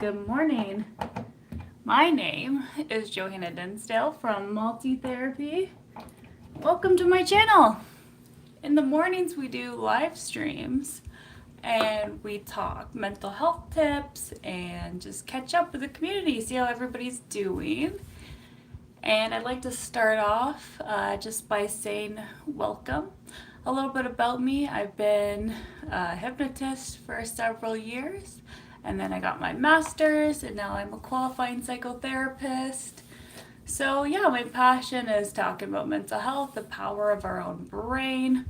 Good morning. My name is Johanna Dinsdale from Multi-Therapy. Welcome to my channel. In the mornings we do live streams and we talk mental health tips and just catch up with the community, see how everybody's doing. And I'd like to start off just by saying welcome. A little bit about me. I've been a hypnotist for several years. And then I got my master's, and now I'm a qualifying psychotherapist. So yeah, my passion is talking about mental health, the power of our own brain,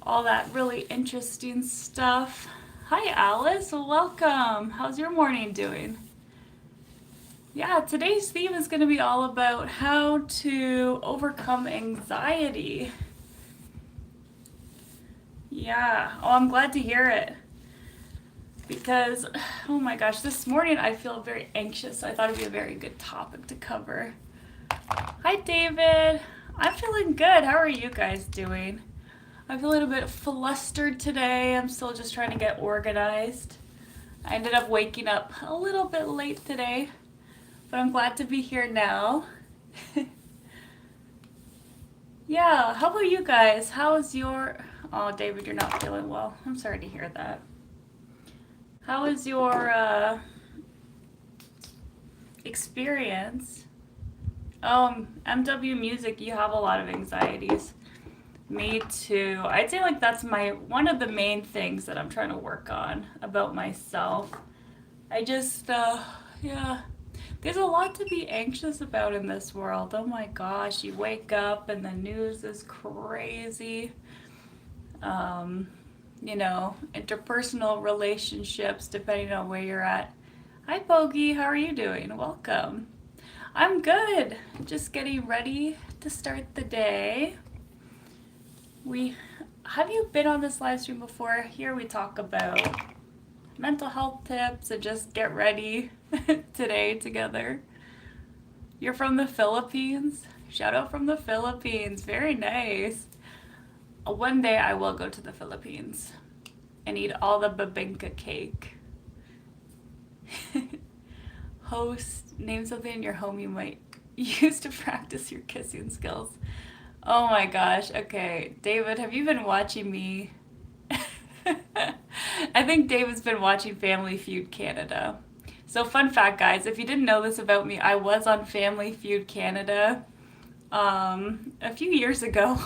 all that really interesting stuff. Hi Alice, welcome. How's your morning doing? Yeah, today's theme is going to be all about how to overcome anxiety. Yeah, oh, I'm glad to hear it. Because, oh my gosh, this morning I feel very anxious. I thought it'd be a very good topic to cover. Hi, David. I'm feeling good. How are you guys doing? I feel a little bit flustered today. I'm still just trying to get organized. I ended up waking up a little bit late today, but I'm glad to be here now. Yeah, how about you guys? How's your... Oh, David, you're not feeling well. I'm sorry to hear that. How is your experience? MW music, you have a lot of anxieties. Me too. I'd say like that's one of the main things that I'm trying to work on about myself. I just, yeah. There's a lot to be anxious about in this world. Oh my gosh, you wake up and the news is crazy. Interpersonal relationships, depending on where you're at. Hi, Bogey. How are you doing? Welcome. I'm good. Just getting ready to start the day. Have you been on this live stream before? Here we talk about mental health tips and just get ready today together. You're from the Philippines? Shout out from the Philippines. Very nice. One day I will go to the Philippines and eat all the bibingka cake. Host, name something in your home you might use to practice your kissing skills. Oh my gosh. Okay, David, have you been watching me? I think David's been watching Family Feud Canada. So fun fact, guys, if you didn't know this about me, I was on Family Feud Canada a few years ago.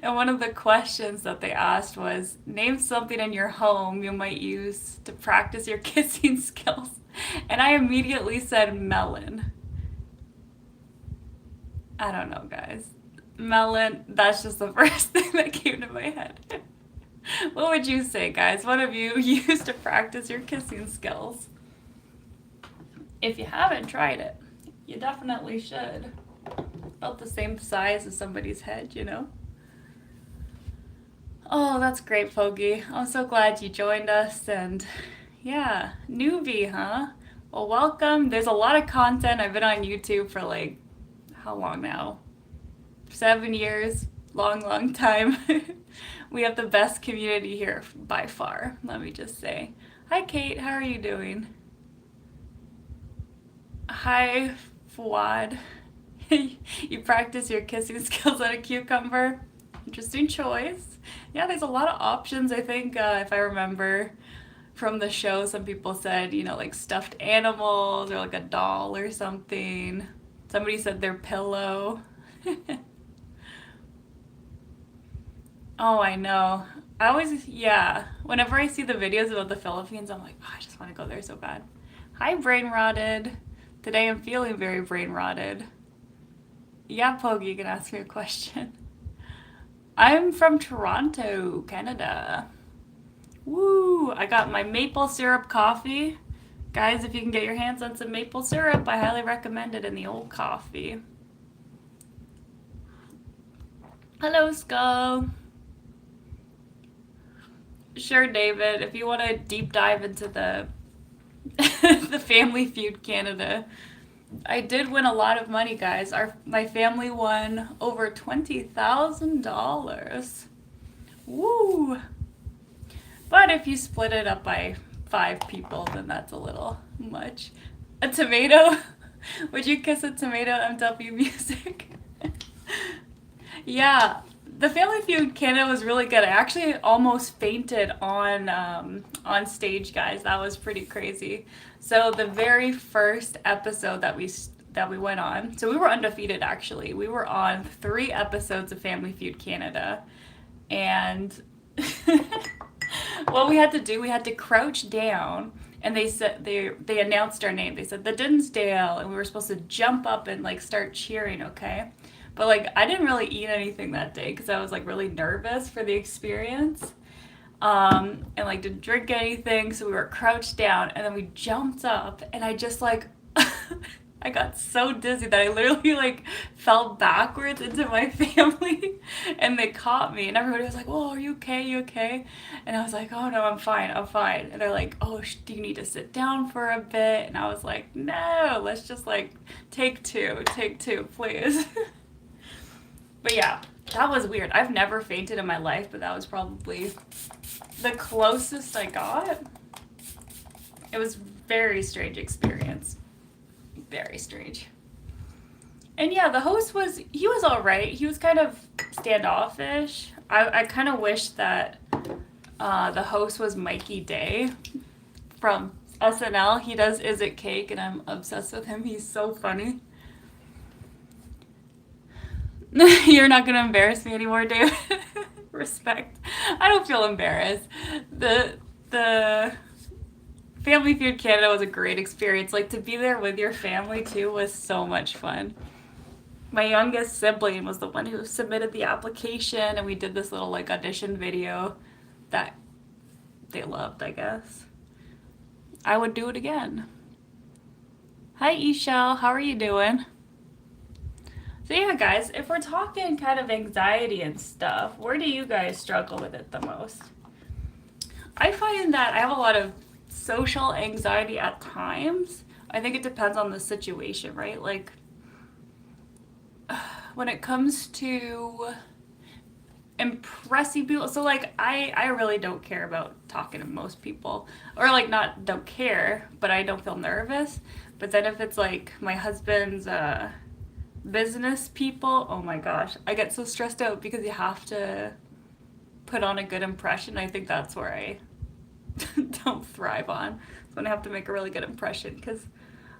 And one of the questions that they asked was, name something in your home you might use to practice your kissing skills. And I immediately said melon. I don't know, guys. Melon, that's just the first thing that came to my head. What would you say, guys? What have you used to practice your kissing skills? If you haven't tried it, you definitely should. About the same size as somebody's head, you know? Oh, that's great, Foggy. I'm so glad you joined us. And yeah, newbie, huh? Well, welcome. There's a lot of content. I've been on YouTube for like, how long now? 7 years. Long time. We have the best community here by far, let me just say. Hi, Kate. How are you doing? Hi, Fuad. You practice your kissing skills on a cucumber? Interesting choice. Yeah, there's a lot of options. I think if I remember from the show, some people said, like stuffed animals or like a doll or something. Somebody said their pillow. Oh, I know. Whenever I see the videos about the Philippines, I'm like, oh, I just want to go there so bad. Hi, Brain Rotted. Today I'm feeling very brain rotted. Yeah, Pogi, you can ask me a question. I'm from Toronto, Canada. Woo! I got my maple syrup coffee. Guys, if you can get your hands on some maple syrup, I highly recommend it in the old coffee. Hello, Skull. Sure, David, if you want to deep dive into the the Family Feud Canada, I did win a lot of money, guys. My family won over $20,000. Woo! But if you split it up by 5 people, then that's a little much. A tomato? Would you kiss a tomato, MW Music? Yeah, the Family Feud Canada was really good. I actually almost fainted on stage, guys. That was pretty crazy. So the very first episode that we went on, so we were undefeated actually. We were on 3 episodes of Family Feud Canada, and what we had to do, we had to crouch down, and they said they announced our name. They said the Dinsdale, and we were supposed to jump up and like start cheering, okay? But like I didn't really eat anything that day because I was like really nervous for the experience. And like didn't drink anything, so we were crouched down, and then we jumped up, and I just like I got so dizzy that I literally like fell backwards into my family, and they caught me, and everybody was like, "Whoa, are you okay? You okay?" And I was like, "Oh no, I'm fine, I'm fine." And they're like, "Oh, do you need to sit down for a bit?" And I was like, "No, let's just like take two, please." But yeah, that was weird. I've never fainted in my life, but that was probably the closest I got. It was very strange experience. Very strange. And yeah, the host he was all right. He was kind of standoffish. I kind of wish that the host was Mikey Day from SNL. He does Is It Cake, and I'm obsessed with him. He's so funny. You're not going to embarrass me anymore, David. Respect. I don't feel embarrassed. The Family Feud Canada was a great experience. Like, to be there with your family, too, was so much fun. My youngest sibling was the one who submitted the application, and we did this little, like, audition video that they loved, I guess. I would do it again. Hi, Ishel. How are you doing? So yeah, guys, if we're talking kind of anxiety and stuff, where do you guys struggle with it the most? I find that I have a lot of social anxiety at times. I think it depends on the situation, right? Like, when it comes to impressing people, so like I really don't care about talking to most people, or like not don't care, but I don't feel nervous. But then if it's like my husband's business people, oh my gosh, I get so stressed out because you have to put on a good impression. I think that's where I don't thrive on. So when I have to make a really good impression, because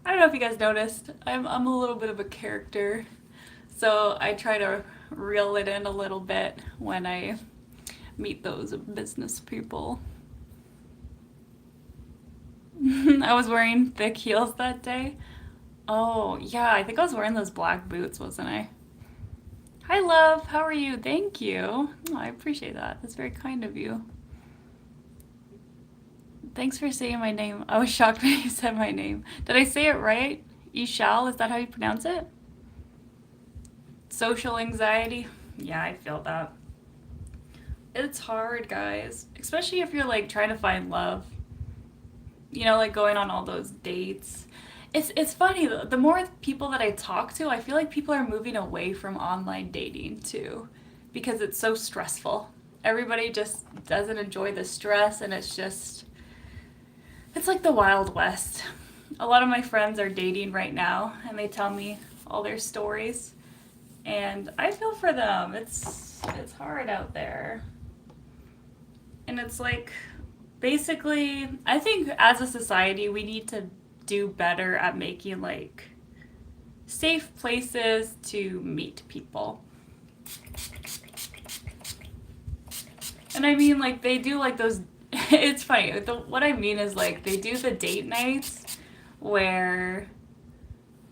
I don't know if you guys noticed, I'm a little bit of a character, so I try to reel it in a little bit when I meet those business people. I was wearing thick heels that day. Oh, yeah, I think I was wearing those black boots, wasn't I? Hi, love. How are you? Thank you. Oh, I appreciate that. That's very kind of you. Thanks for saying my name. I was shocked when you said my name. Did I say it right? Ishal, is that how you pronounce it? Social anxiety? Yeah, I feel that. It's hard, guys. Especially if you're like trying to find love. You know, like going on all those dates. It's funny, the more people that I talk to, I feel like people are moving away from online dating too, because it's so stressful. Everybody just doesn't enjoy the stress, and it's like the Wild West. A lot of my friends are dating right now, and they tell me all their stories, and I feel for them. It's hard out there. And it's like, basically, I think as a society, we need to do better at making like safe places to meet people. And I mean, like, they do like those. It's funny. What I mean is like they do the date nights where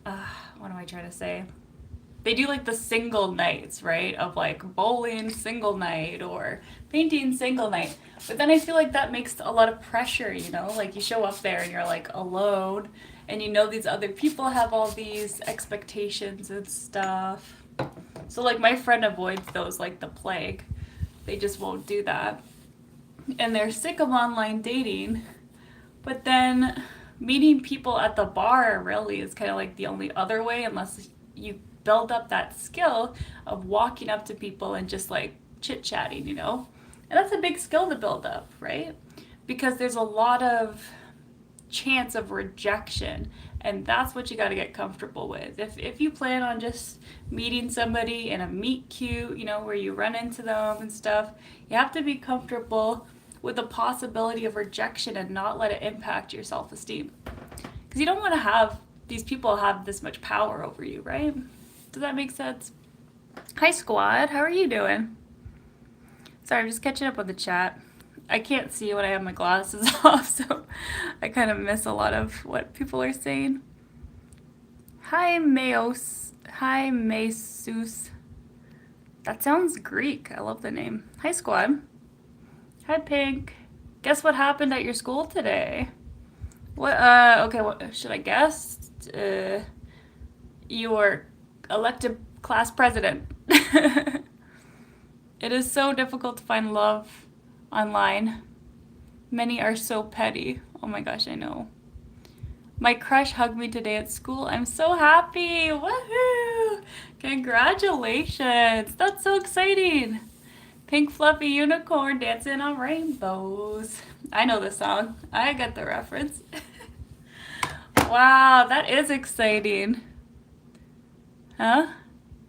what am I trying to say? They do like the single nights, right? Of like bowling single night or painting single night. But then I feel like that makes a lot of pressure, you know? Like you show up there and you're like alone, and you know these other people have all these expectations and stuff. So like my friend avoids those like the plague. They just won't do that. And they're sick of online dating. But then meeting people at the bar really is kind of like the only other way, unless you build up that skill of walking up to people and just like chit-chatting, you know? And that's a big skill to build up, right? because there's a lot of chance of rejection, and that's what you got to get comfortable with. If you plan on just meeting somebody in a meet cute, where you run into them and stuff, you have to be comfortable with the possibility of rejection and not let it impact your self-esteem, because you don't want to have these people have this much power over you, right? Does that make sense? Hi squad, how are you doing? Sorry, I'm just catching up with the chat. I can't see when I have my glasses off, so I kind of miss a lot of what people are saying. Hi Meos. Hi Mesus. That sounds Greek. I love the name. Hi squad. Hi Pink. Guess what happened at your school today? What okay, what should I guess? You were elected class president. It is so difficult to find love online. Many are so petty. Oh my gosh, I know. My crush hugged me today at school. I'm so happy. Woohoo! Congratulations. That's so exciting. Pink fluffy unicorn dancing on rainbows. I know the song. I get the reference. Wow, that is exciting. Huh?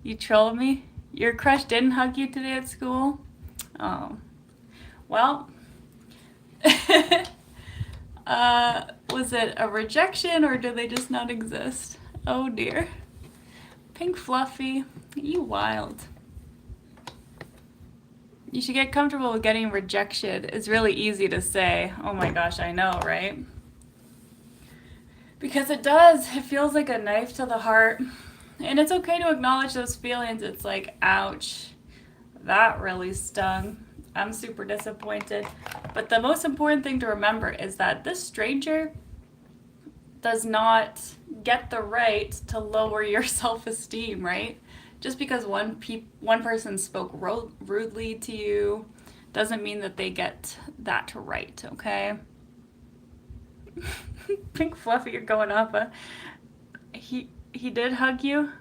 You trolled me? Your crush didn't hug you today at school? Oh. Well, was it a rejection or do they just not exist? Oh dear. Pink Fluffy, you wild. You should get comfortable with getting rejection. It's really easy to say. Oh my gosh, I know, right? Because it does. It feels like a knife to the heart. And it's okay to acknowledge those feelings. It's like, ouch, that really stung. I'm super disappointed. But the most important thing to remember is that this stranger does not get the right to lower your self-esteem, right? Just because one person spoke rudely to you doesn't mean that they get that right, okay? Pink Fluffy, you're going off. He did hug you?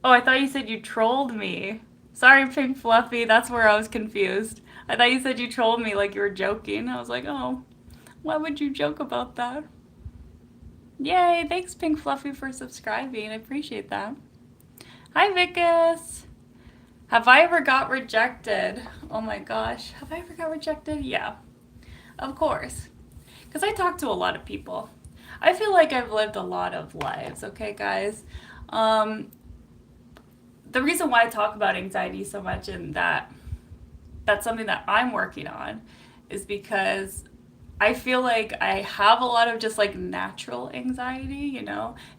Oh, I thought you said you trolled me. Sorry, Pink Fluffy, that's where I was confused. I thought you said you trolled me like you were joking. I was like, oh, why would you joke about that? Yay, thanks Pink Fluffy for subscribing. I appreciate that. Hi, Vicus. Have I ever got rejected? Oh my gosh, have I ever got rejected? Yeah, of course. Because I talk to a lot of people. I feel like I've lived a lot of lives, okay, guys? The reason why I talk about anxiety so much and that's something that I'm working on is because I feel like I have a lot of just like natural anxiety,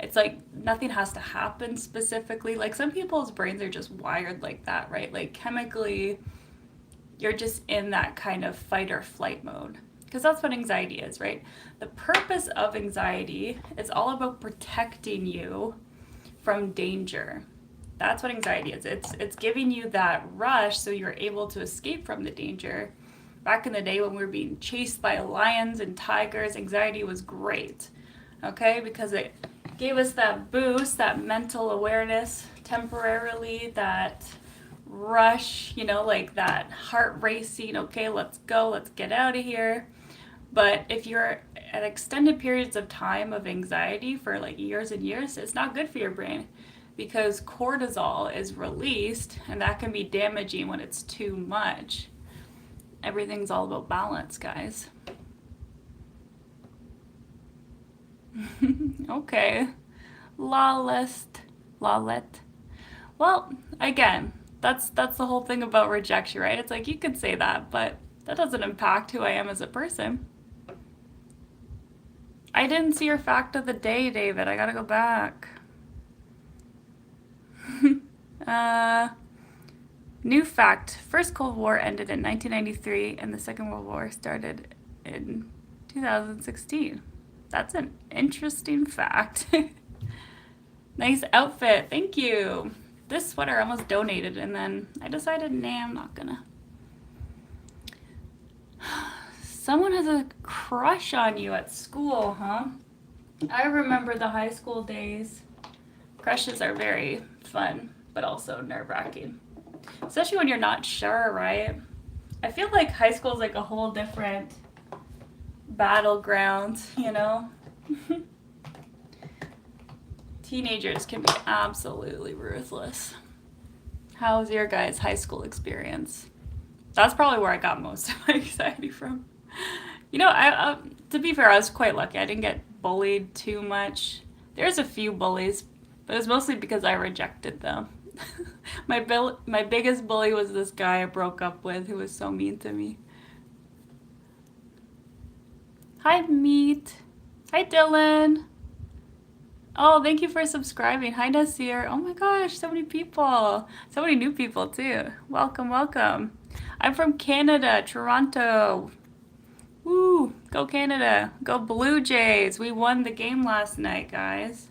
It's like nothing has to happen specifically. Like some people's brains are just wired like that, right? Like chemically, you're just in that kind of fight or flight mode. Because that's what anxiety is, right? The purpose of anxiety is all about protecting you from danger. That's what anxiety is. It's giving you that rush so you're able to escape from the danger. Back in the day when we were being chased by lions and tigers, anxiety was great, okay? Because it gave us that boost, that mental awareness temporarily, that rush, like that heart racing, okay, let's go, let's get out of here. But if you're at extended periods of time of anxiety for like years and years, it's not good for your brain because cortisol is released and that can be damaging when it's too much. Everything's all about balance, guys. Okay. Lawless. Well, again, that's the whole thing about rejection, right? It's like you could say that, but that doesn't impact who I am as a person. I didn't see your fact of the day, David. I gotta go back. New fact. First Cold War ended in 1993 and the Second World War started in 2016. That's an interesting fact. Nice outfit. Thank you. This sweater I almost donated and then I decided, nah, I'm not gonna. Someone has a crush on you at school, huh? I remember the high school days. Crushes are very fun, but also nerve-wracking. Especially when you're not sure, right? I feel like high school is like a whole different battleground, you know? Teenagers can be absolutely ruthless. How's your guys' high school experience? That's probably where I got most of my anxiety from. You know, to be fair, I was quite lucky. I didn't get bullied too much. There's a few bullies, but it was mostly because I rejected them. My biggest bully was this guy I broke up with who was so mean to me. Hi, Meat. Hi, Dylan. Oh, thank you for subscribing. Hi, Nasir. Oh my gosh, so many people. So many new people, too. Welcome, welcome. I'm from Canada, Toronto. Woo, go Canada. Go Blue Jays. We won the game last night, guys.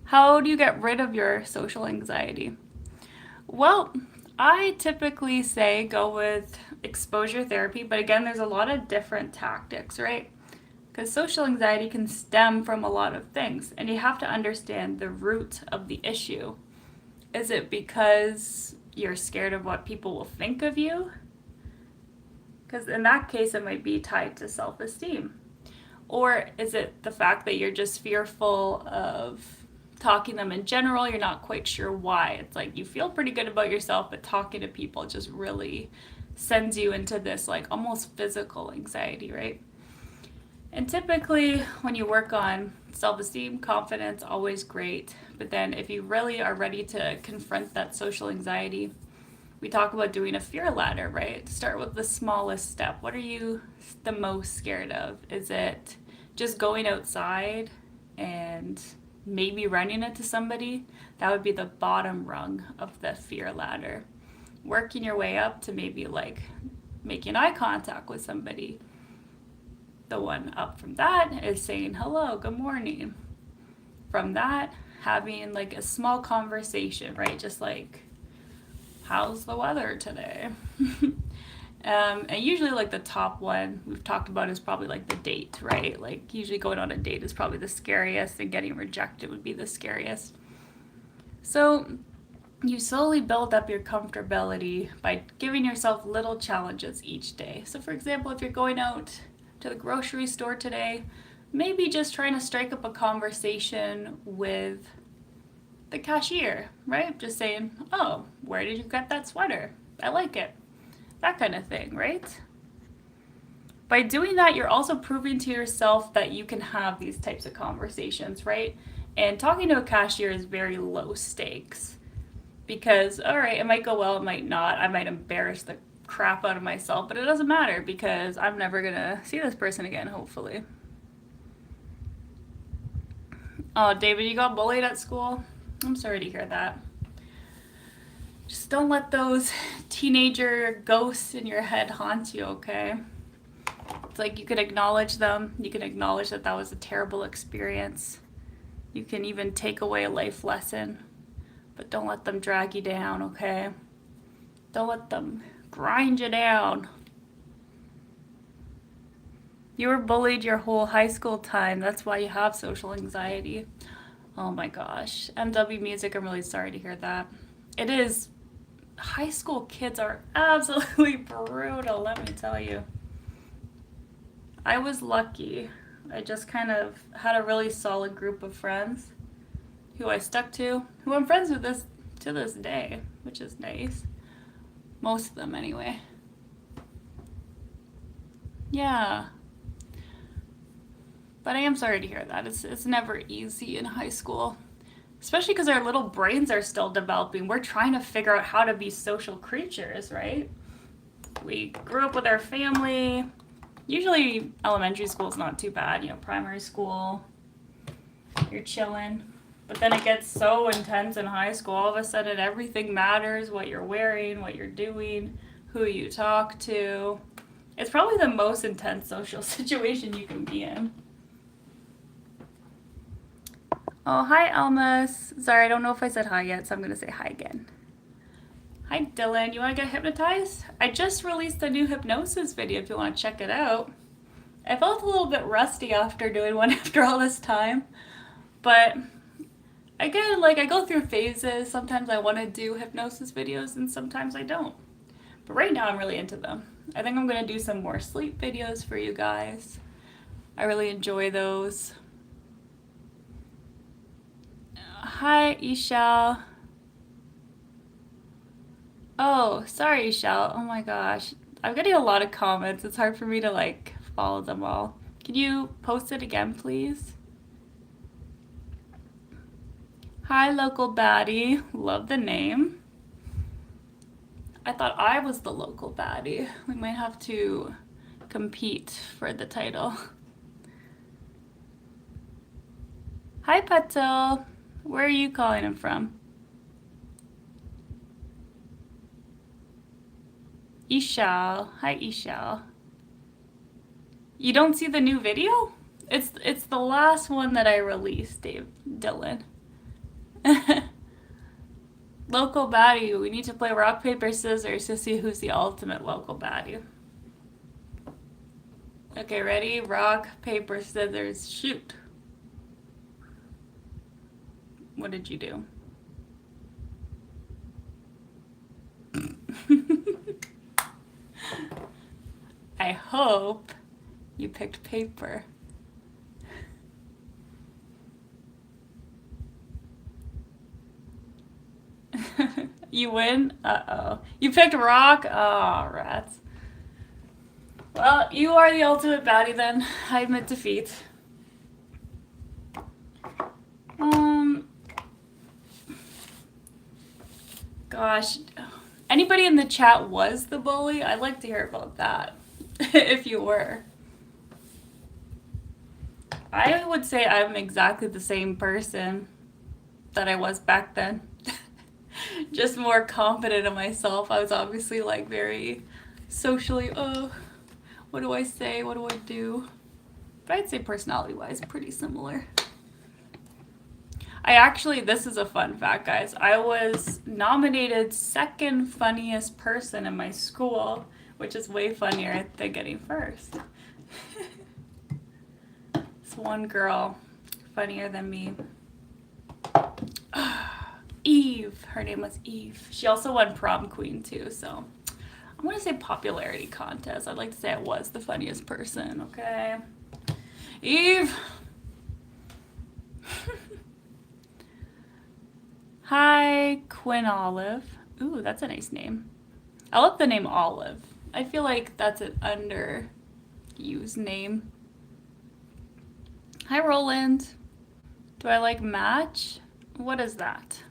How do you get rid of your social anxiety? Well, I typically say go with exposure therapy, but again, there's a lot of different tactics, right? Because social anxiety can stem from a lot of things, and you have to understand the root of the issue. Is it because you're scared of what people will think of you? Because in that case, it might be tied to self-esteem. Or is it the fact that you're just fearful of talking to them in general? You're not quite sure why. It's like you feel pretty good about yourself, but talking to people just really sends you into this like almost physical anxiety, right? And typically when you work on self-esteem, confidence, always great. But then if you really are ready to confront that social anxiety, we talk about doing a fear ladder, right? Start with the smallest step. What are you the most scared of? Is it just going outside and maybe running into somebody? That would be the bottom rung of the fear ladder. Working your way up to maybe like making eye contact with somebody. The one up from that is saying hello, good morning. From that, having like a small conversation, right? Just like, how's the weather today? And usually like the top one we've talked about is probably like the date, right? Like usually going on a date is probably the scariest, and getting rejected would be the scariest. So you slowly build up your comfortability by giving yourself little challenges each day. So for example, if you're going out to the grocery store today, maybe just trying to strike up a conversation with the cashier, right? Just saying, oh, where did you get that sweater? I like it. That kind of thing, right? By doing that, you're also proving to yourself that you can have these types of conversations, right? And talking to a cashier is very low stakes because, all right, it might go well, it might not. I might embarrass the crap out of myself, but it doesn't matter because I'm never gonna see this person again, hopefully. Oh, David, you got bullied at school? I'm sorry to hear that. Just don't let those teenager ghosts in your head haunt you, okay? It's like you can acknowledge them. You can acknowledge that that was a terrible experience. You can even take away a life lesson, but don't let them drag you down, okay? Don't let them grind you down. You were bullied your whole high school time. That's why you have social anxiety. Oh my gosh. MW Music, I'm really sorry to hear that. It is. High school kids are absolutely brutal, let me tell you. I was lucky. I just kind of had a really solid group of friends who I stuck to, who I'm friends with to this day, which is nice. Most of them, anyway. Yeah. But I am sorry to hear that. It's never easy in high school. Especially because our little brains are still developing. We're trying to figure out how to be social creatures, right? We grew up with our family. Usually elementary school is not too bad. You know, primary school, you're chilling. But then it gets so intense in high school. All of a sudden everything matters. What you're wearing, what you're doing, who you talk to. It's probably the most intense social situation you can be in. Oh, hi, Almas. Sorry, I don't know if I said hi yet, so I'm going to say hi again. Hi, Dylan. You want to get hypnotized? I just released a new hypnosis video if you want to check it out. I felt a little bit rusty after doing one after all this time. But again, like I go through phases. Sometimes I want to do hypnosis videos and sometimes I don't. But right now I'm really into them. I think I'm going to do some more sleep videos for you guys. I really enjoy those. Hi, Ishal. Oh, sorry, Ishal. Oh my gosh. I'm getting a lot of comments. It's hard for me to like follow them all. Can you post it again, please? Hi, local baddie. Love the name. I thought I was the local baddie. We might have to compete for the title. Hi, Patil. Where are you calling him from? Ishal. Hi, Ishal. You don't see the new video? It's the last one that I released, Dylan. Local baddie. We need to play rock, paper, scissors to see who's the ultimate local baddie. Okay, ready? Rock, paper, scissors, shoot. What did you do? I hope you picked paper. You win? Uh-oh. You picked rock? Oh, rats. Well, you are the ultimate baddie then. I admit defeat. Gosh. Anybody in the chat was the bully? I'd like to hear about that. If you were. I would say I'm exactly the same person that I was back then. Just more confident in myself. I was obviously like very socially, what do I say? What do I do? But I'd say personality-wise, pretty similar. This is a fun fact, guys. I was nominated second funniest person in my school, which is way funnier than getting first. It's one girl funnier than me. Eve. Her name was Eve. She also won prom queen too, so I'm going to say popularity contest. I'd like to say I was the funniest person, okay? Eve! Hi, Quinn Olive. Ooh, that's a nice name. I love the name Olive. I feel like that's an underused name. Hi, Roland. Do I like match? What is that?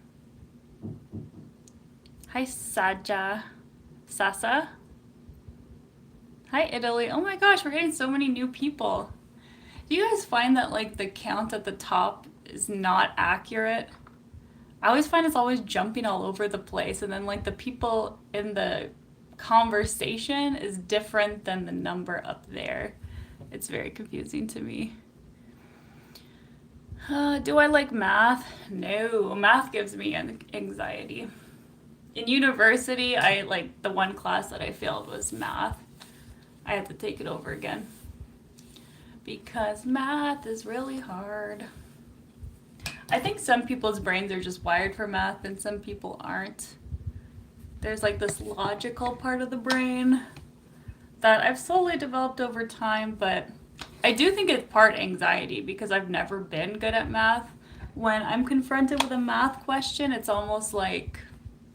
Hi, Sasa. Hi, Italy. Oh my gosh, we're getting so many new people. Do you guys find that like the count at the top is not accurate? I always find it's always jumping all over the place, and then like the people in the conversation is different than the number up there. It's very confusing to me. Do I like math? No, math gives me anxiety. In university, the one class that I failed was math. I had to take it over again because math is really hard. I think some people's brains are just wired for math and some people aren't. There's like this logical part of the brain that I've slowly developed over time, but I do think it's part anxiety because I've never been good at math. When I'm confronted with a math question, it's almost like,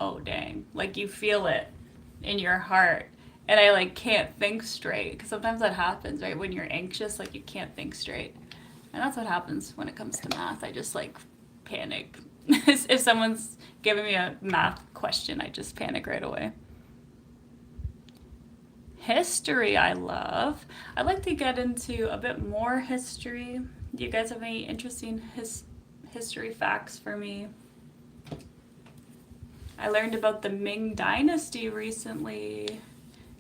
oh dang, like you feel it in your heart. And I like can't think straight because sometimes that happens, right? When you're anxious, like you can't think straight. And that's what happens when it comes to math. I just like panic. If someone's giving me a math question, I just panic right away. History I love. I'd like to get into a bit more history. Do you guys have any interesting history facts for me? I learned about the Ming Dynasty recently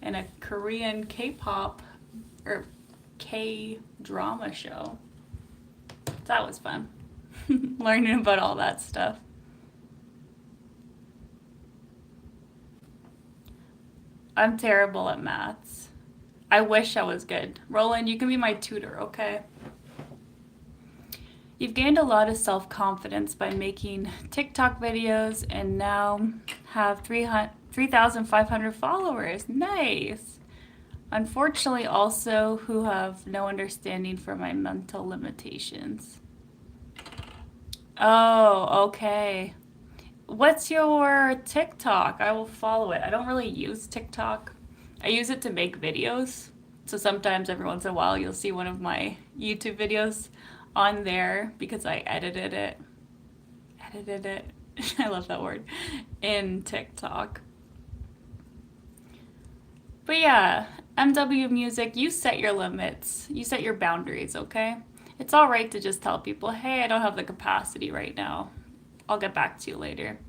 in a Korean K-pop or K-drama show. That was fun. Learning about all that stuff. I'm terrible at maths. I wish I was good. Roland, you can be my tutor, okay? You've gained a lot of self-confidence by making TikTok videos and now have 3,500 followers. Nice. Unfortunately, also who have no understanding for my mental limitations. Oh, okay. What's your TikTok? I will follow it. I don't really use TikTok. I use it to make videos. So sometimes every once in a while you'll see one of my YouTube videos on there because I edited it. I love that word. In TikTok. But yeah, MW music, you set your limits. You set your boundaries, okay? It's all right to just tell people, hey, I don't have the capacity right now. I'll get back to you later.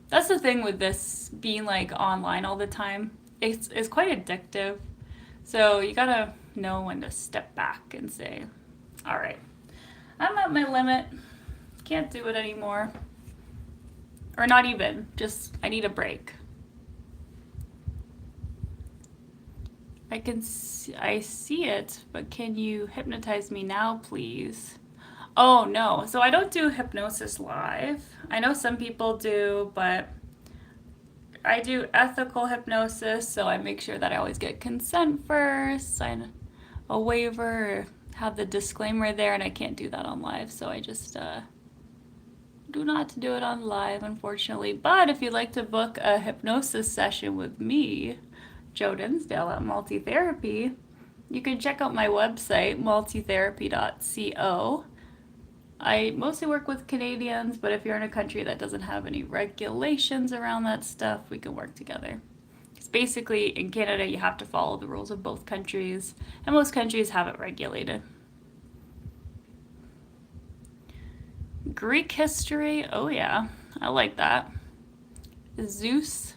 That's the thing with this being like online all the time. It's quite addictive. So you gotta know when to step back and say, all right, I'm at my limit. Can't do it anymore. Or not even, just I need a break. I see it, but can you hypnotize me now, please? Oh, no. So I don't do hypnosis live. I know some people do, but I do ethical hypnosis, so I make sure that I always get consent first, sign a waiver, have the disclaimer there, and I can't do that on live, so I just do not do it on live, unfortunately. But if you'd like to book a hypnosis session with me, Jo Dinsdale at Multitherapy, you can check out my website, multitherapy.co. I mostly work with Canadians, but if you're in a country that doesn't have any regulations around that stuff, we can work together. Because basically, in Canada, you have to follow the rules of both countries, and most countries have it regulated. Greek history, oh yeah, I like that. Zeus.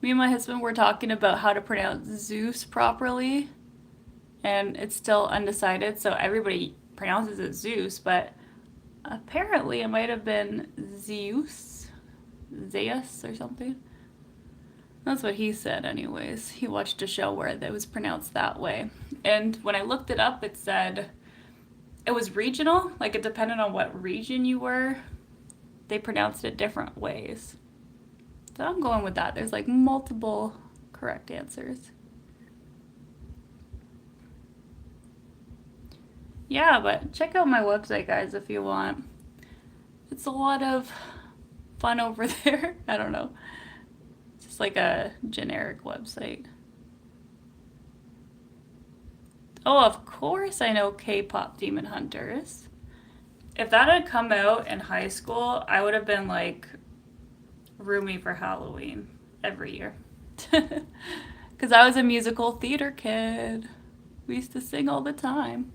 Me and my husband were talking about how to pronounce Zeus properly, and it's still undecided, so everybody pronounces it Zeus, but apparently it might have been Zeus or something. That's what he said anyways. He watched a show where it was pronounced that way. And when I looked it up, it said it was regional, like it depended on what region you were. They pronounced it different ways. So I'm going with that. There's like multiple correct answers. Yeah, but check out my website, guys, if you want. It's a lot of fun over there. I don't know. It's just like a generic website. Oh, of course I know K-pop Demon Hunters. If that had come out in high school, I would have been like Roomy for Halloween every year. Because I was a musical theater kid. We used to sing all the time.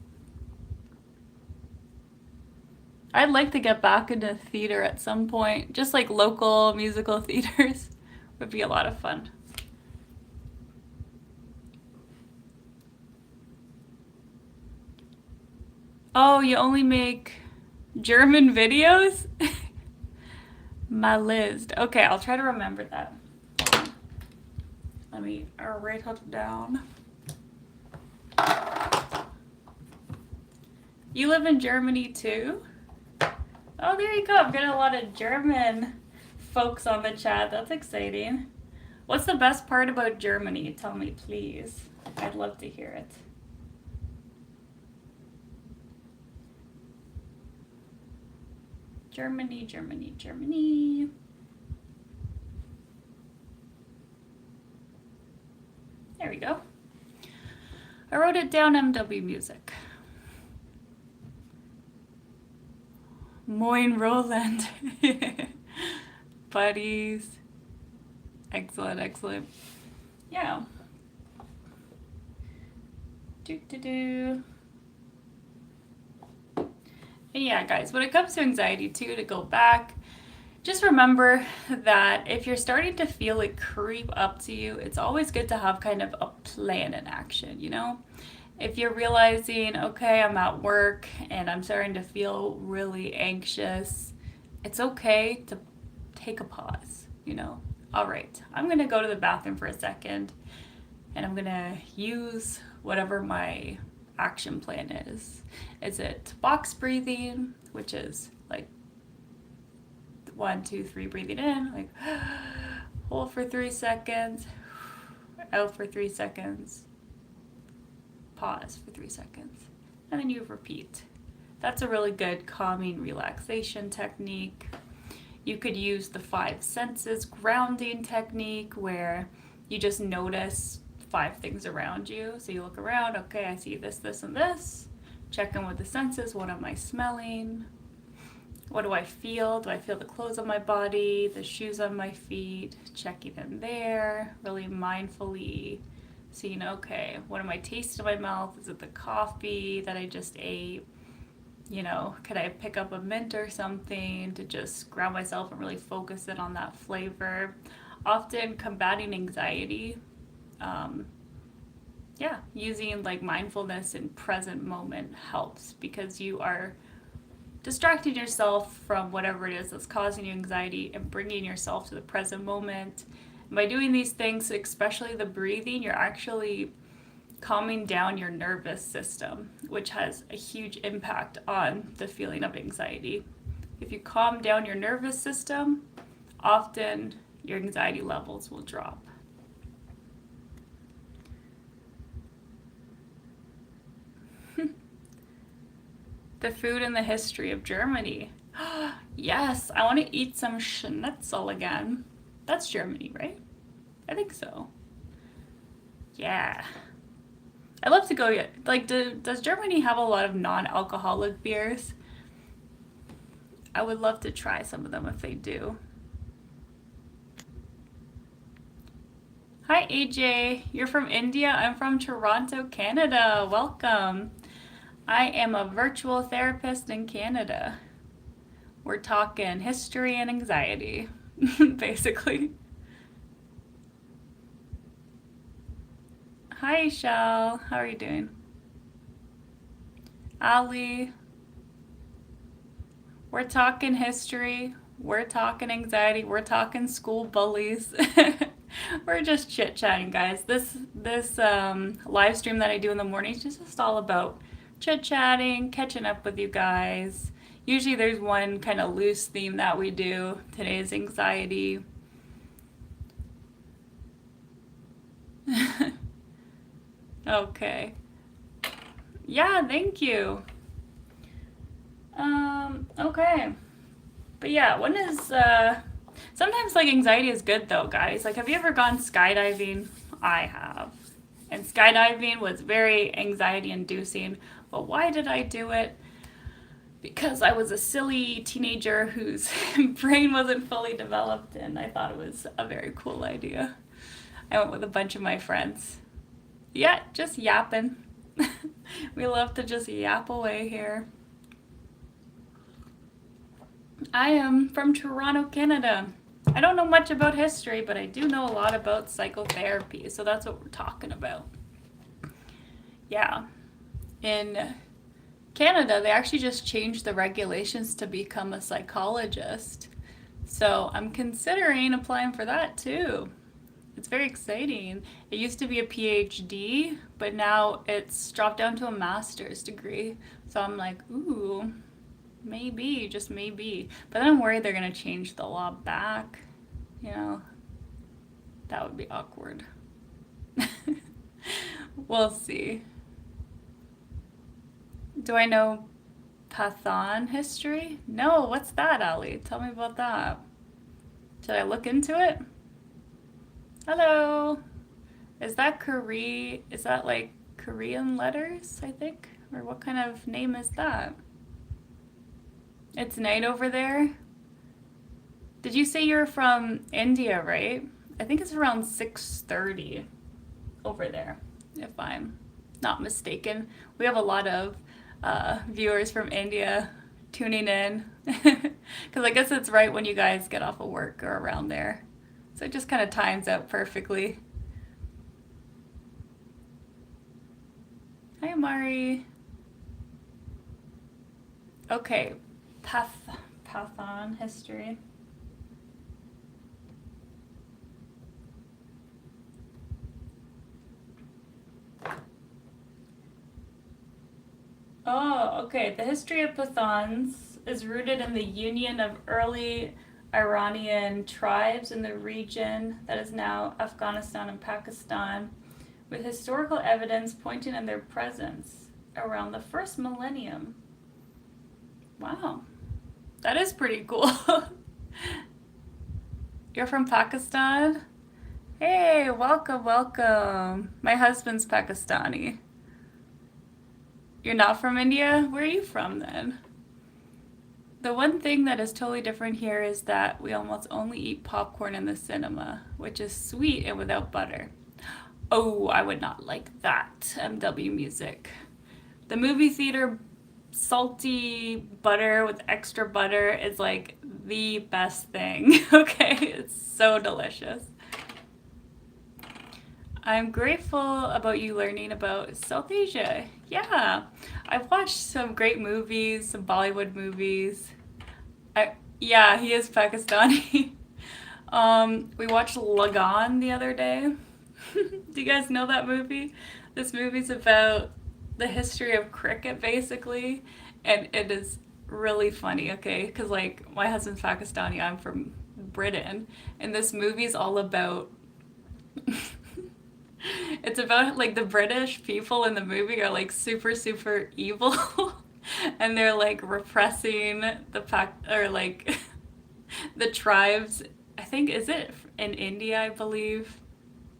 I'd like to get back into theater at some point. Just like local musical theaters would be a lot of fun. Oh, you only make German videos? My list. Okay, I'll try to remember that. Let me write it down. You live in Germany too? Oh, there you go. I'm getting a lot of German folks on the chat. That's exciting. What's the best part about Germany? Tell me, please. I'd love to hear it. Germany, Germany, Germany. There we go. I wrote it down, MW music. Moin Roland. Buddies. Excellent, excellent. Yeah. And yeah, guys, when it comes to anxiety too, to go back, just remember that if you're starting to feel it creep up to you, it's always good to have kind of a plan in action, you know? If you're realizing, okay, I'm at work and I'm starting to feel really anxious, it's okay to take a pause, you know? All right, I'm gonna go to the bathroom for a second and I'm gonna use whatever my action plan is. Is it box breathing, which is like 1, 2, 3 breathing in, like hold for 3 seconds, out for 3 seconds, pause for 3 seconds, and then you repeat. That's a really good calming relaxation technique. You could use the 5 senses grounding technique where you just notice 5 things around you. So you look around, okay, I see this, this, and this. Check in with the senses. What am I smelling? What do I feel? Do I feel the clothes on my body, the shoes on my feet? Checking in there, really mindfully seeing, okay, what am I tasting in my mouth? Is it the coffee that I just ate? You know, could I pick up a mint or something to just ground myself and really focus in on that flavor? Often combating anxiety, using like mindfulness and present moment helps because you are distracting yourself from whatever it is that's causing you anxiety and bringing yourself to the present moment. And by doing these things, especially the breathing, you're actually calming down your nervous system, which has a huge impact on the feeling of anxiety. If you calm down your nervous system, often your anxiety levels will drop. The food and the history of Germany. Yes, I want to eat some schnitzel again. That's Germany, right? I think so. Yeah. I'd love to go yet. Like, does Germany have a lot of non-alcoholic beers? I would love to try some of them if they do. Hi, AJ. You're from India. I'm from Toronto, Canada. Welcome. I am a virtual therapist in Canada. We're talking history and anxiety, basically. Hi, Shell. How are you doing? Ali. We're talking history. We're talking anxiety. We're talking school bullies. We're just chit-chatting, guys. This live stream that I do in the mornings is just all about chit-chatting, catching up with you guys. Usually there's one kind of loose theme that we do. Today is anxiety. Okay. Yeah, thank you. Okay. But yeah, when is, sometimes like anxiety is good though, guys. Like, have you ever gone skydiving? I have. And skydiving was very anxiety inducing. But why did I do it? Because I was a silly teenager whose brain wasn't fully developed and I thought it was a very cool idea. I went with a bunch of my friends. Yeah, just yapping. We love to just yap away here. I am from Toronto, Canada. I don't know much about history, but I do know a lot about psychotherapy, so that's what we're talking about. Yeah. In Canada, they actually just changed the regulations to become a psychologist. So I'm considering applying for that too. It's very exciting. It used to be a PhD, but now it's dropped down to a master's degree. So I'm like, ooh, maybe, just maybe. But then I'm worried they're going to change the law back. You know, that would be awkward. We'll see. Do I know Pathan history? No, what's that, Ali? Tell me about that. Should I look into it? Hello. Is that is that like Korean letters, I think? Or what kind of name is that? It's night over there? Did you say you're from India, right? I think it's around 6:30 over there, if I'm not mistaken. We have a lot of viewers from India tuning in because I guess it's right when you guys get off of work or around there. So it just kind of times out perfectly. Hi, Mari. Okay, Pathan history. Oh, okay. The history of Pathans is rooted in the union of early Iranian tribes in the region that is now Afghanistan and Pakistan, with historical evidence pointing in their presence around the first millennium. Wow, that is pretty cool. You're from Pakistan? Hey, welcome, welcome. My husband's Pakistani. You're not from India? Where are you from then? The one thing that is totally different here is that we almost only eat popcorn in the cinema, which is sweet and without butter. Oh, I would not like that. MW music. The movie theater salty butter with extra butter is like the best thing. Okay, it's so delicious. I'm grateful about you learning about South Asia. Yeah, I've watched some great movies, some Bollywood movies. Yeah, he is Pakistani. We watched Lagan the other day. Do you guys know that movie? This movie's about the history of cricket, basically, and it is really funny. Okay, because like my husband's Pakistani, I'm from Britain, and this movie's all about. It's about like the British people in the movie are like super super evil, and they're like repressing the pack or like the tribes. I think is it in India, I believe.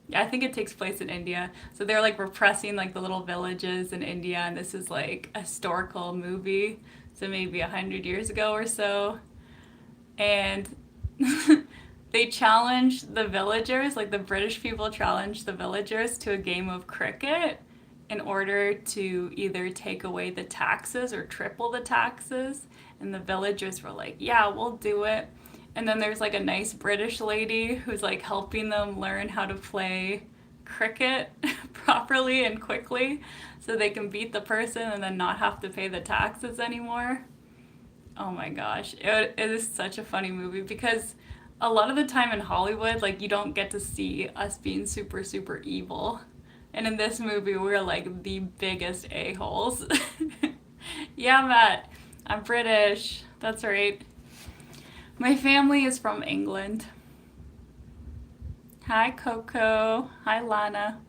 Yeah, I think it takes place in India. So they're like repressing like the little villages in India, and this is like a historical movie, so maybe 100 years ago or so, and they challenged the villagers, like the British people challenged the villagers to a game of cricket in order to either take away the taxes or triple the taxes. And the villagers were like, yeah, we'll do it. And then there's like a nice British lady who's like helping them learn how to play cricket properly and quickly so they can beat the person and then not have to pay the taxes anymore. Oh my gosh, it is such a funny movie because a lot of the time in Hollywood, like you don't get to see us being super, super evil. And in this movie, we're like the biggest a-holes. Yeah, Matt, I'm British. That's right. My family is from England. Hi, Coco. Hi, Lana.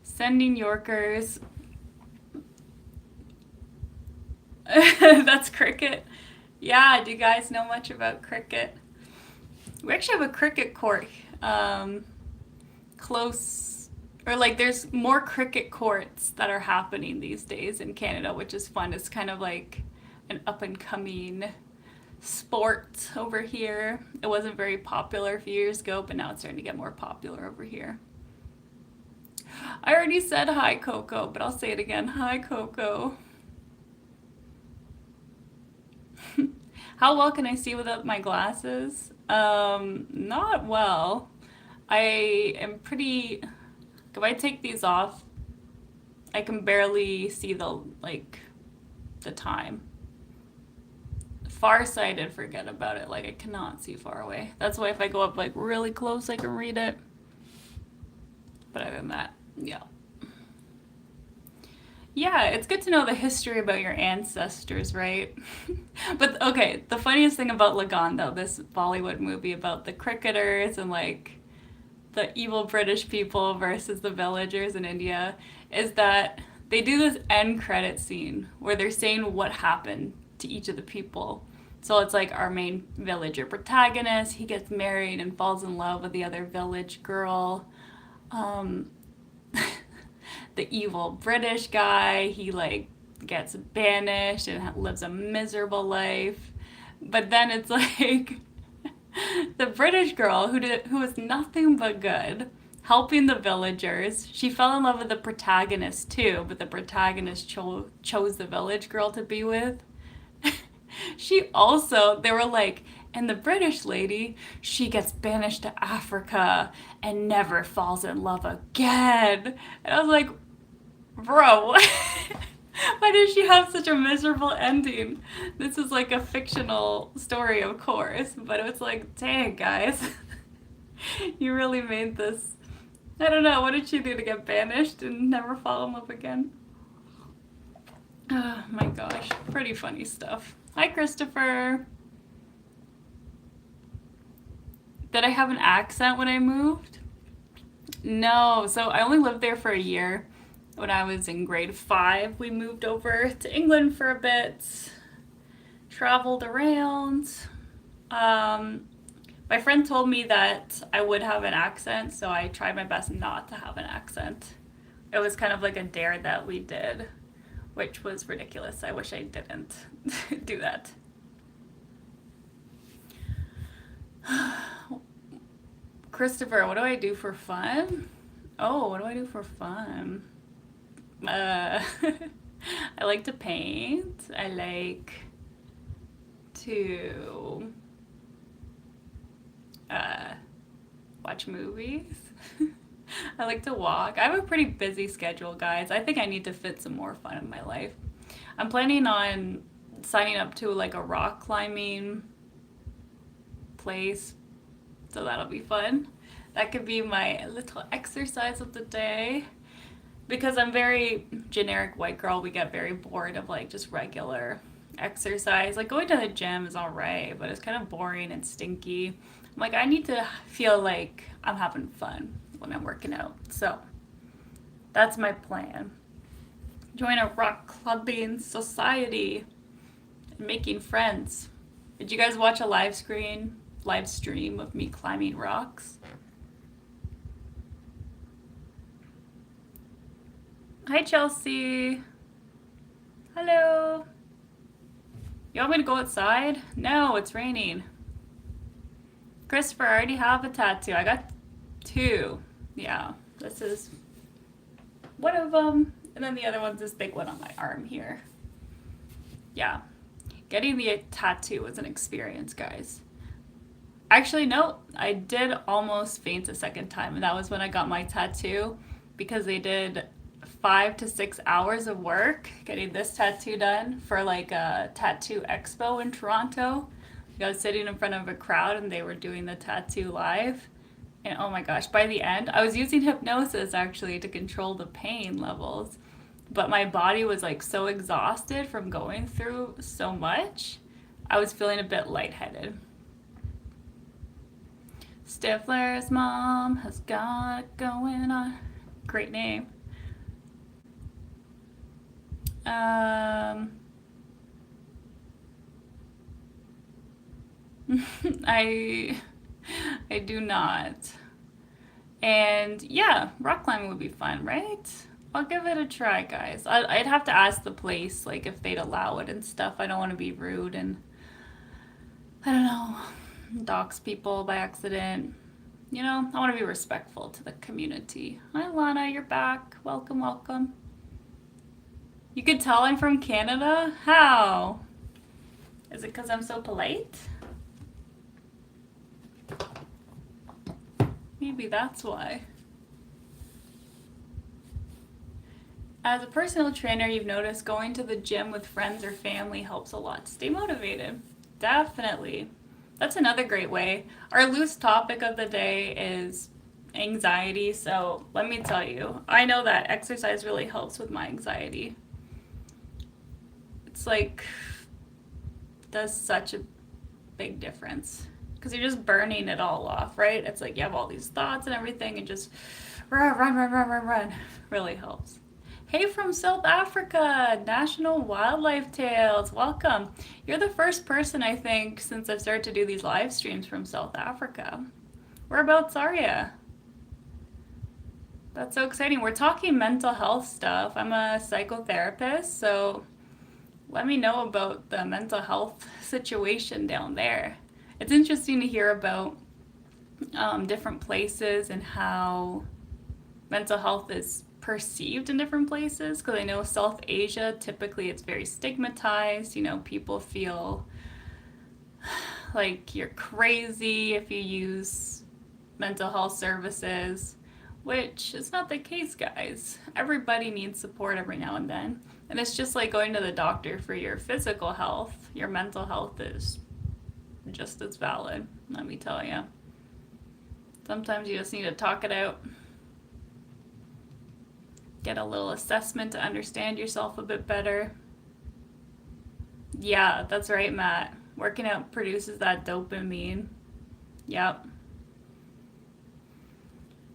Sending Yorkers. That's cricket. Yeah, do you guys know much about cricket? We actually have a cricket court close, or like there's more cricket courts that are happening these days in Canada, which is fun. It's kind of like an up and coming sport over here. It wasn't very popular a few years ago, but now it's starting to get more popular over here. I already said hi, Coco, but I'll say it again. Hi, Coco. How well can I see without my glasses? Not well. I am pretty. If I take these off, I can barely see the time. Farsighted, forget about it. Like I cannot see far away. That's why if I go up like really close, I can read it. But other than that, yeah. Yeah, it's good to know the history about your ancestors, right? But okay, the funniest thing about Lagan, though, this Bollywood movie about the cricketers and like the evil British people versus the villagers in India, is that they do this end credit scene where they're saying what happened to each of the people. So it's like our main villager protagonist, he gets married and falls in love with the other village girl. Um, the evil British guy, he like gets banished and lives a miserable life. But then it's like the British girl who was nothing but good, helping the villagers. She fell in love with the protagonist too, but the protagonist chose the village girl to be with. She also, they were like, and the British lady, she gets banished to Africa and never falls in love again. And I was like, bro, why did she have such a miserable ending? This is like a fictional story, of course, but it was like, dang, guys, you really made this I don't know. What did she do to get banished and never fall in love again? Oh my gosh. Pretty funny stuff. Hi, Christopher. Did I have an accent when I moved? No. So I only lived there for a year. When I was in grade 5, we moved over to England for a bit, traveled around. My friend told me that I would have an accent, so I tried my best not to have an accent. It was kind of like a dare that we did, which was ridiculous. I wish I didn't do that. Christopher, what do I do for fun? Oh, what do I do for fun? I like to paint. I like to watch movies. I like to walk. I have a pretty busy schedule, guys. I think I need to fit some more fun in my life. I'm planning on signing up to like a rock climbing place, so that'll be fun. That could be my little exercise of the day. Because I'm very generic white girl, we get very bored of like just regular exercise. Like going to the gym is alright, but it's kind of boring and stinky. I'm like, I need to feel like I'm having fun when I'm working out. So that's my plan. Join a rock clubbing society and making friends. Did you guys watch a live stream of me climbing rocks? Hi, Chelsea. Hello. You want me to go outside? No, it's raining. Christopher, I already have a tattoo. I got 2. Yeah, this is one of them. And then the other one's this big one on my arm here. Yeah. Getting the tattoo was an experience, guys. Actually, no, I did almost faint a second time. And that was when I got my tattoo because they did 5 to 6 hours of work getting this tattoo done for like a tattoo expo in Toronto. I was sitting in front of a crowd and they were doing the tattoo live. And oh my gosh, by the end, I was using hypnosis actually to control the pain levels. But my body was like so exhausted from going through so much. I was feeling a bit lightheaded. Stifler's mom has got it going on. Great name. I do not. And yeah, rock climbing would be fun, right? I'll give it a try, guys. I'd have to ask the place, like, if they'd allow it and stuff. I don't want to be rude and, I don't know, dox people by accident. You know, I want to be respectful to the community. Hi, Lana, you're back. Welcome, welcome. You could tell I'm from Canada? How? Is it because I'm so polite? Maybe that's why. As a personal trainer, you've noticed going to the gym with friends or family helps a lot to stay motivated. Definitely. That's another great way. Our loose topic of the day is anxiety, so let me tell you, I know that exercise really helps with my anxiety. It's like, does such a big difference. Because you're just burning it all off, right? It's like you have all these thoughts and everything and just run. Really helps. Hey from South Africa, National Wildlife Tales, welcome. You're the first person, I think, since I've started to do these live streams from South Africa. Whereabouts are you? That's so exciting. We're talking mental health stuff. I'm a psychotherapist, so let me know about the mental health situation down there. It's interesting to hear about different places and how mental health is perceived in different places, because I know South Asia, typically it's very stigmatized. You know, people feel like you're crazy if you use mental health services, which is not the case, guys. Everybody needs support every now and then. And it's just like going to the doctor for your physical health. Your mental health is just as valid, let me tell you. Sometimes you just need to talk it out. get a little assessment to understand yourself a bit better. Yeah, that's right, Matt. Working out produces that dopamine. Yep.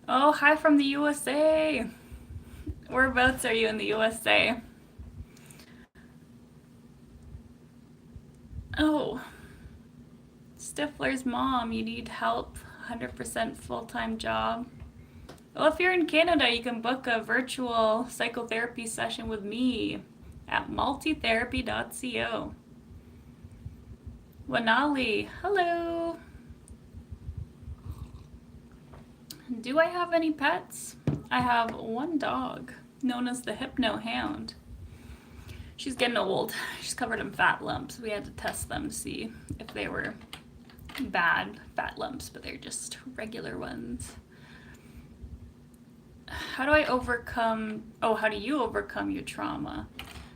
Oh, hi from the USA. Whereabouts are you in the USA? Oh, Stifler's mom, you need help? 100% full-time job. Well, if you're in Canada, you can book a virtual psychotherapy session with me at multitherapy.co. Wanali, hello. Do I have any pets? I have one dog, known as the Hypno Hound. She's getting old. She's covered in fat lumps. We had to test them to see if they were bad fat lumps, but they're just regular ones. How do you overcome your trauma?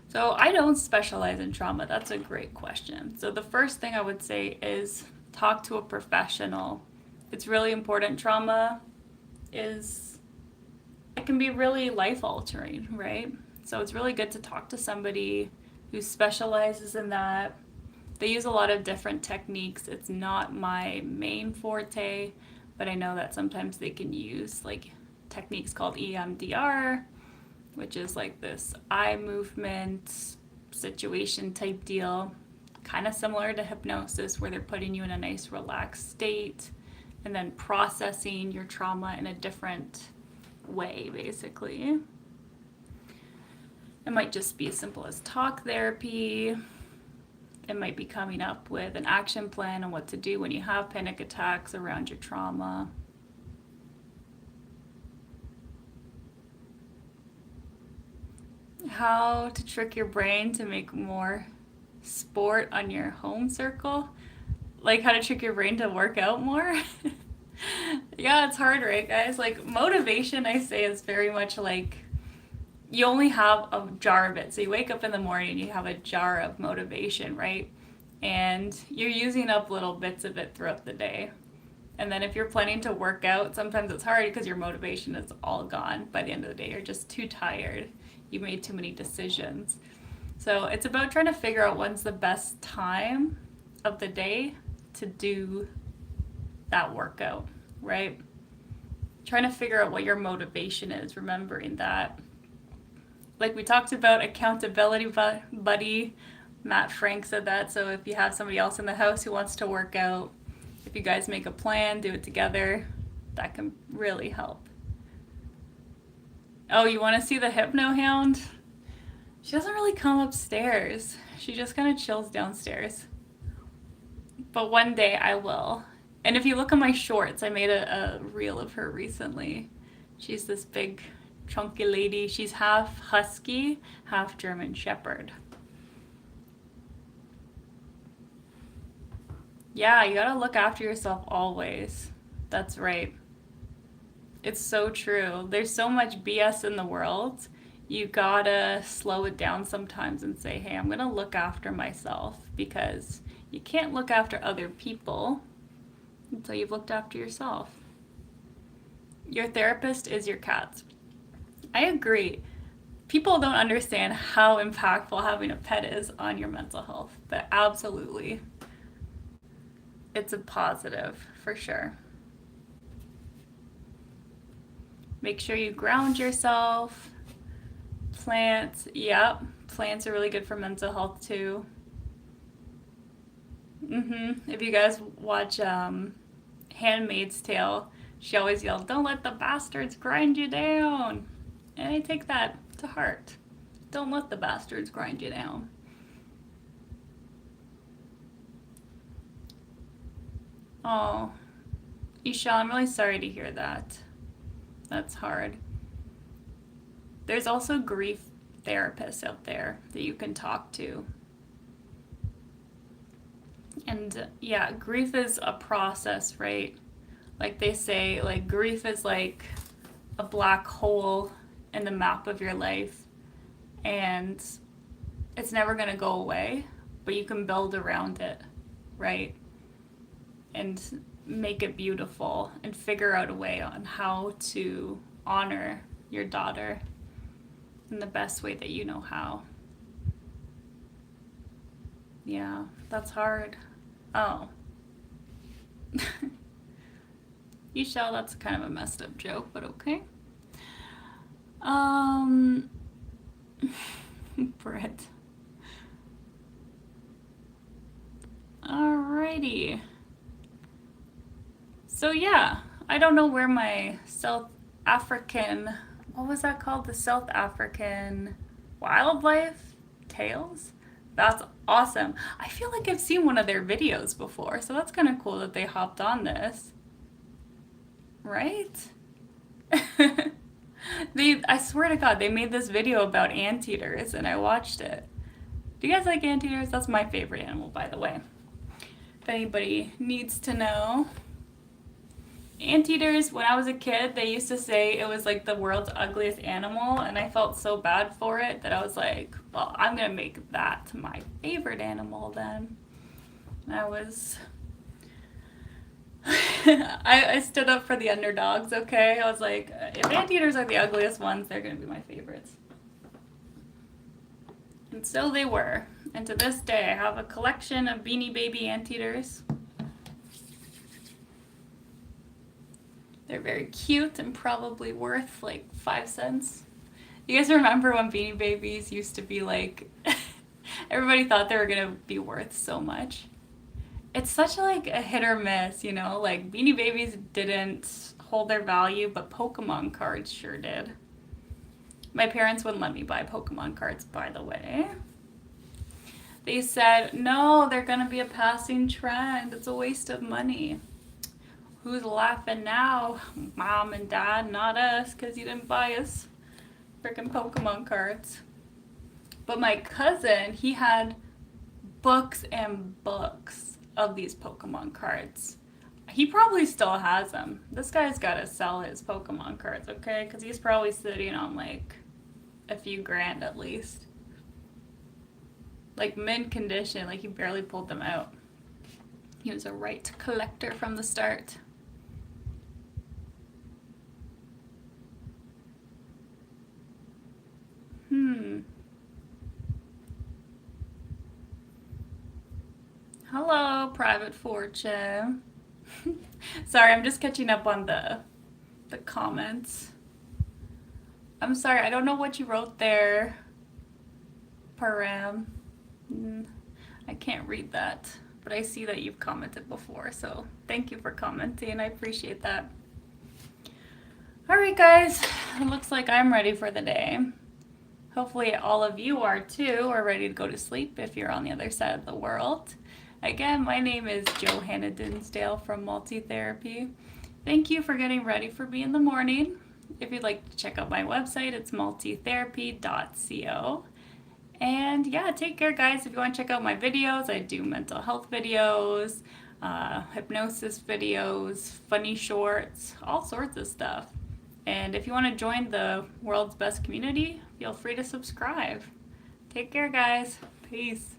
So I don't specialize in trauma. That's a great question. So the first thing I would say is talk to a professional. It's really important. Trauma it can be really life altering, right? So it's really good to talk to somebody who specializes in that. They use a lot of different techniques. It's not my main forte, but I know that sometimes they can use like techniques called EMDR, which is like this eye movement situation type deal, kind of similar to hypnosis, where they're putting you in a nice relaxed state and then processing your trauma in a different way, basically. It might just be as simple as talk therapy. It might be coming up with an action plan on what to do when you have panic attacks around your trauma. How to trick your brain to make more sport on your home circle. Like how to trick your brain to work out more. Yeah, it's hard, right, guys? Like motivation, I say, is very much like you only have a jar of it. So you wake up in the morning and you have a jar of motivation, right? And you're using up little bits of it throughout the day. And then if you're planning to work out, sometimes it's hard because your motivation is all gone by the end of the day. You're just too tired. You made too many decisions. So it's about trying to figure out when's the best time of the day to do that workout, right? Trying to figure out what your motivation is, remembering that. Like we talked about accountability buddy, Matt Frank said that. So if you have somebody else in the house who wants to work out, if you guys make a plan, do it together, that can really help. Oh, you want to see the Hypno Hound? She doesn't really come upstairs. She just kind of chills downstairs. But one day I will. And if you look at my shorts, I made a reel of her recently. She's this big chunky lady. She's half husky, half German shepherd. Yeah, you gotta look after yourself always. That's right. It's so true. There's so much BS in the world. You gotta slow it down sometimes and say, hey, I'm gonna look after myself, because you can't look after other people until you've looked after yourself. Your therapist is your cat. I agree. People don't understand how impactful having a pet is on your mental health, but absolutely, it's a positive for sure. Make sure you ground yourself. Plants, yep, plants are really good for mental health too. If you guys watch Handmaid's Tale, she always yells, "Don't let the bastards grind you down." And I take that to heart. Don't let the bastards grind you down. Oh, Isha, I'm really sorry to hear that. That's hard. There's also grief therapists out there that you can talk to. And yeah, grief is a process, right? Like they say, like grief is like a black hole in the map of your life, and it's never going to go away, but you can build around it, right? And make it beautiful and figure out a way on how to honor your daughter. in the best way that you know how. Yeah, that's hard. Oh. You shall, that's kind of a messed up joke, but okay. Brett. Alrighty. So yeah, I don't know where my South African, what was that called? The South African wildlife tales? That's awesome. I feel like I've seen one of their videos before, so that's kind of cool that they hopped on this. Right? I swear to God, they made this video about anteaters and I watched it. Do you guys like anteaters? That's my favorite animal, by the way. If anybody needs to know. Anteaters, when I was a kid, they used to say it was like the world's ugliest animal, and I felt so bad for it that I was like, well, I'm gonna make that my favorite animal then. And I was. I stood up for the underdogs, okay? I was like, if anteaters are the ugliest ones, they're gonna be my favorites. And so they were. And to this day, I have a collection of Beanie Baby anteaters. They're very cute and probably worth like 5 cents. You guys remember when Beanie Babies used to be like, everybody thought they were gonna be worth so much? It's such like a hit or miss, you know? Like Beanie Babies didn't hold their value, but Pokemon cards sure did. My parents wouldn't let me buy Pokemon cards, by the way. They said, no, they're gonna be a passing trend. It's a waste of money. Who's laughing now? Mom and Dad, not us, because you didn't buy us freaking Pokemon cards. But my cousin, he had books and books of these Pokemon cards. He probably still has them. This guy's got to sell his Pokemon cards, okay? Because he's probably sitting on like a few grand at least. Like mint condition, like he barely pulled them out. He was a right collector from the start. Hello, Private Fortune. Sorry, I'm just catching up on the comments. I'm sorry, I don't know what you wrote there, Param. I can't read that, but I see that you've commented before, so thank you for commenting. I appreciate that. Alright guys, it looks like I'm ready for the day. Hopefully all of you are too, or ready to go to sleep if you're on the other side of the world. Again, my name is Johanna Dinsdale from Multi-Therapy. Thank you for getting ready for me in the morning. If you'd like to check out my website, it's multitherapy.co. And yeah, take care guys. If you want to check out my videos, I do mental health videos, hypnosis videos, funny shorts, all sorts of stuff. And if you want to join the world's best community, feel free to subscribe. Take care guys. Peace.